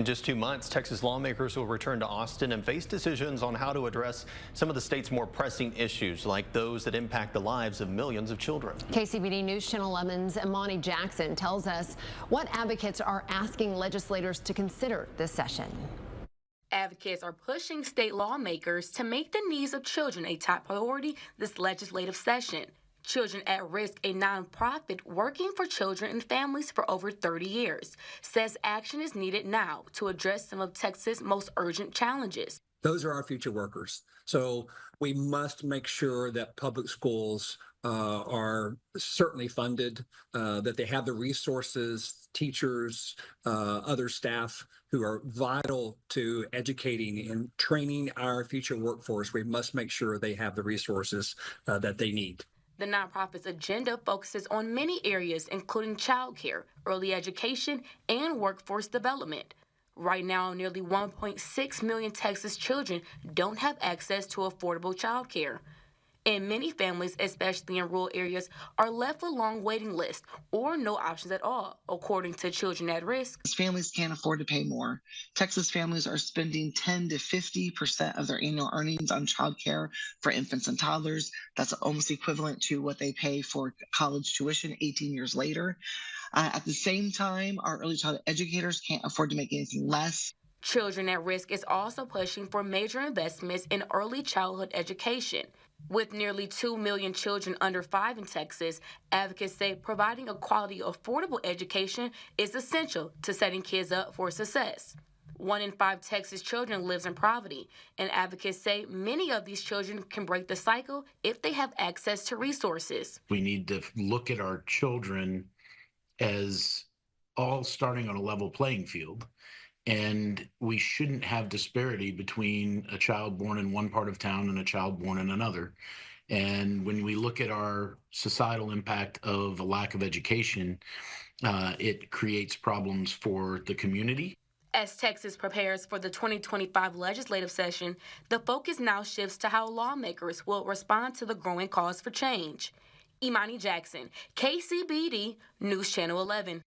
In just 2 months, Texas lawmakers will return to Austin and face decisions on how to address some of the state's more pressing issues, like those that impact the lives of millions of children. KCBD News Channel 11's Imani Jackson tells us what advocates are asking legislators to consider this session. Advocates are pushing state lawmakers to make the needs of children a top priority this legislative session. Children at Risk, a nonprofit working for children and families for over 30 years, says action is needed now to address some of Texas' most urgent challenges. Those are our future workers. So we must make sure that public schools are certainly funded, that they have the resources, teachers, other staff who are vital to educating and training our future workforce. We must make sure they have the resources that they need. The nonprofit's agenda focuses on many areas, including childcare, early education, and workforce development. Right now, nearly 1.6 million Texas children don't have access to affordable childcare. And many families, especially in rural areas, are left with long waiting lists or no options at all, according to Children at Risk. Families can't afford to pay more. Texas families are spending 10 to 50% of their annual earnings on childcare for infants and toddlers. That's almost equivalent to what they pay for college tuition 18 years later. At the same time, our early childhood educators can't afford to make anything less. Children at Risk is also pushing for major investments in early childhood education. With nearly 2 million children under 5 in Texas, advocates say providing a quality, affordable education is essential to setting kids up for success. 1 in 5 Texas children lives in poverty, and advocates say many of these children can break the cycle if they have access to resources. We need to look at our children as all starting on a level playing field. And we shouldn't have disparity between a child born in one part of town and a child born in another. And when we look at our societal impact of a lack of education, it creates problems for the community. As Texas prepares for the 2025 legislative session, the focus now shifts to how lawmakers will respond to the growing calls for change. Imani Jackson, KCBD News Channel 11.